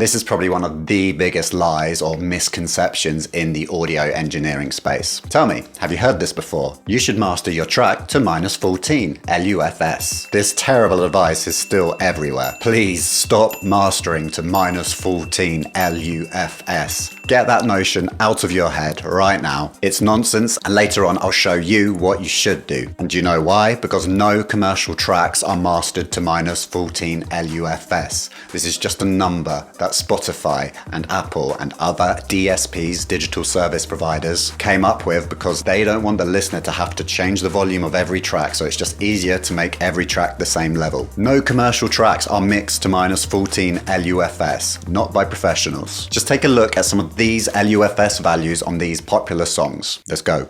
This is probably one of the biggest lies or misconceptions in the audio engineering space. Tell me, have you heard this before? You should master your track to -14, LUFS. This terrible advice is still everywhere. Please stop mastering to -14 LUFS. Get that notion out of your head right now. It's nonsense, and later on I'll show you what you should do. And do you know why? Because no commercial tracks are mastered to -14 LUFS. This is just a number that Spotify and Apple and other DSPs, digital service providers, came up with because they don't want the listener to have to change the volume of every track, so it's just easier to make every track the same level. No commercial tracks are mixed to -14 LUFS, not by professionals. Just take a look at some of these LUFS values on these popular songs. Let's go.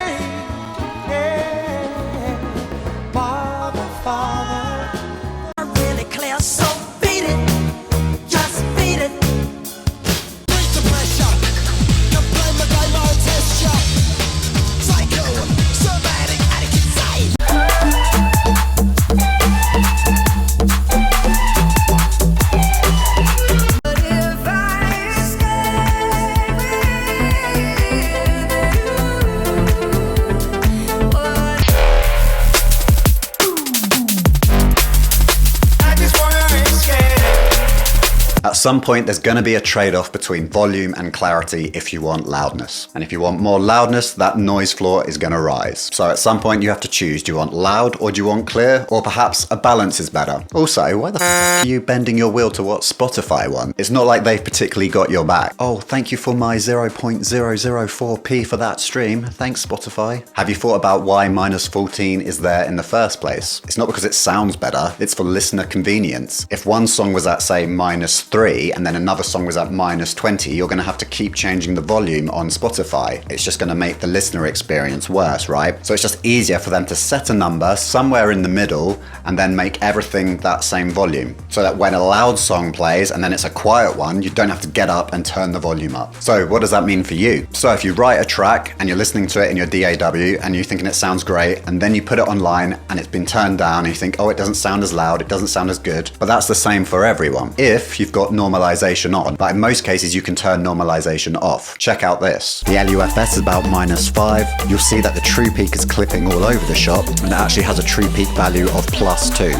At some point, there's going to be a trade-off between volume and clarity if you want loudness. And if you want more loudness, that noise floor is going to rise. So at some point, you have to choose. Do you want loud or do you want clear? Or perhaps a balance is better. Also, why the f are you bending your wheel to what Spotify want? It's not like they've particularly got your back. Oh, thank you for my 0.004p for that stream. Thanks, Spotify. Have you thought about why -14 is there in the first place? It's not because it sounds better. It's for listener convenience. If one song was at, say, -3, and then another song was at -20, you're going to have to keep changing the volume on Spotify. It's just going to make the listener experience worse, right? So it's just easier for them to set a number somewhere in the middle and then make everything that same volume, so that when a loud song plays and then it's a quiet one, you don't have to get up and turn the volume up. So what does that mean for you? So if you write a track and you're listening to it in your DAW and you're thinking it sounds great, and then you put it online and it's been turned down and you think, oh, it doesn't sound as loud, it doesn't sound as good, but that's the same for everyone. If you've got normalization on, but in most cases you can turn normalization off. Check out this. The LUFS is about -5. You'll see that the true peak is clipping all over the shop, and it actually has a true peak value of +2.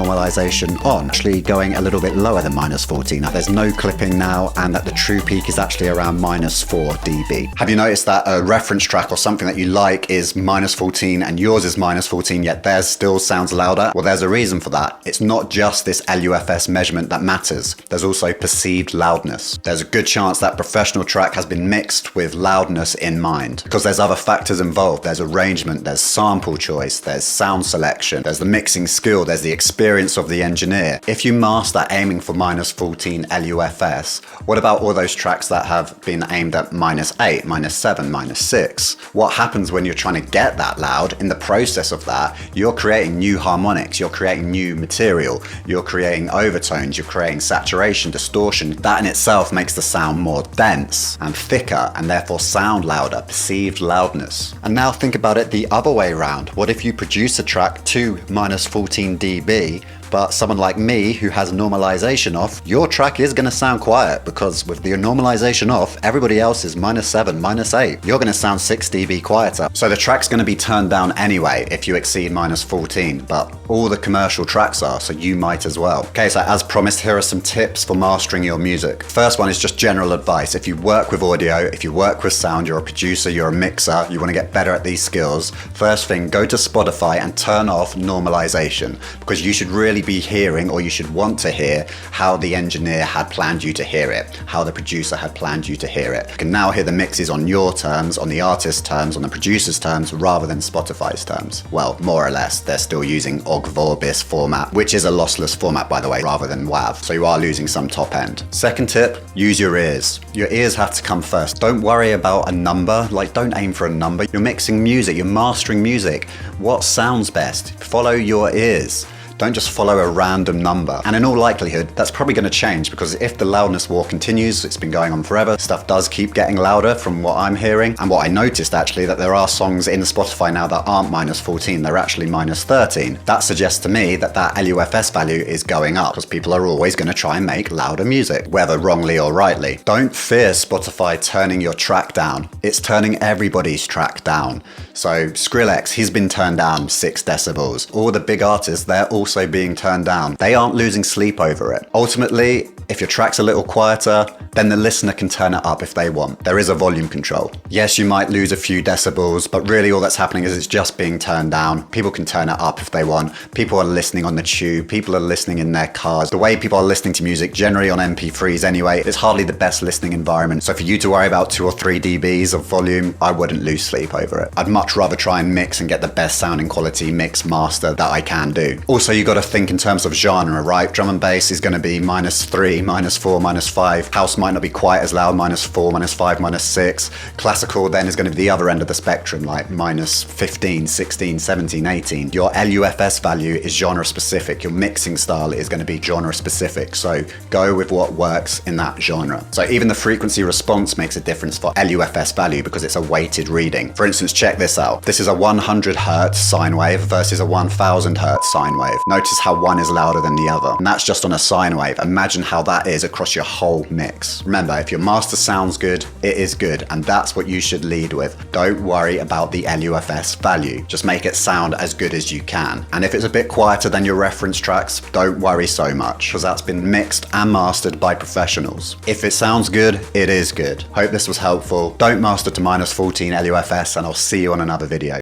Normalization on, actually going a little bit lower than -14. There's no clipping now, and that the true peak is actually around -4 dB. Have you noticed that a reference track or something that you like is -14 and yours is -14, yet theirs still sounds louder? Well, there's a reason for that. It's not just this LUFS measurement that matters. There's also perceived loudness. There's a good chance that professional track has been mixed with loudness in mind, because there's other factors involved. There's arrangement, there's sample choice, there's sound selection, there's the mixing skill, there's the experience of the engineer. If you master aiming for -14 LUFS, what about all those tracks that have been aimed at -8, -7, -6? What happens when you're trying to get that loud? In the process of that, you're creating new harmonics, you're creating new material, you're creating overtones, you're creating saturation, distortion. That in itself makes the sound more dense and thicker, and therefore sound louder, perceived loudness. And now think about it the other way around. What if you produce a track to -14 dB, but someone like me who has normalization off, your track is going to sound quiet, because with the normalization off, everybody else is -7, -8. You're going to sound 6 dB quieter. So the track's going to be turned down anyway if you exceed -14, but all the commercial tracks are, so you might as well. Okay, so as promised, here are some tips for mastering your music. First one is just general advice. If you work with audio, if you work with sound, you're a producer, you're a mixer, you want to get better at these skills, first thing, go to Spotify and turn off normalization, because you should really be hearing, or you should want to hear, how the engineer had planned you to hear it, how the producer had planned you to hear it. You can now hear the mixes on your terms, on the artist's terms, on the producer's terms, rather than Spotify's terms. Well, more or less, they're still using OGG Vorbis format, which is a lossless format, by the way, rather than WAV, so you are losing some top end. Second tip, use your ears. Your ears have to come first. Don't worry about a number, like don't aim for a number. You're mixing music, you're mastering music. What sounds best? Follow your ears. Don't just follow a random number. And in all likelihood, that's probably going to change, because if the loudness war continues, it's been going on forever, stuff does keep getting louder from what I'm hearing. And what I noticed actually, that there are songs in Spotify now that aren't -14, they're actually -13. That suggests to me that that LUFS value is going up, because people are always going to try and make louder music, whether wrongly or rightly. Don't fear Spotify turning your track down. It's turning everybody's track down. So Skrillex, he's been turned down 6 decibels. All the big artists, they're also being turned down. They aren't losing sleep over it. Ultimately, if your track's a little quieter, then the listener can turn it up if they want. There is a volume control. Yes, you might lose a few decibels, but really all that's happening is it's just being turned down. People can turn it up if they want. People are listening on the tube. People are listening in their cars. The way people are listening to music, generally on MP3s anyway, it's hardly the best listening environment. So for you to worry about 2 or 3 dBs of volume, I wouldn't lose sleep over it. I'd much rather try and mix and get the best sounding quality mix master that I can do. Also, you got to think in terms of genre, right? Drum and bass is going to be -3, -4, -5. House might not be quite as loud, -4, -5, -6. Classical then is going to be the other end of the spectrum, like -15, 16, 17, 18. Your LUFS value is genre specific. Your mixing style is going to be genre specific. So go with what works in that genre. So even the frequency response makes a difference for LUFS value, because it's a weighted reading. For instance, check this out. This is a 100 Hertz sine wave versus a 1000 Hertz sine wave. Notice how one is louder than the other. And that's just on a sine wave. Imagine how that is across your whole mix. Remember, if your master sounds good, it is good, and that's what you should lead with. Don't worry about the LUFS value. Just make it sound as good as you can. And if it's a bit quieter than your reference tracks, don't worry so much, because that's been mixed and mastered by professionals. If it sounds good, it is good. Hope this was helpful. Don't master to -14 LUFS, and I'll see you on another video.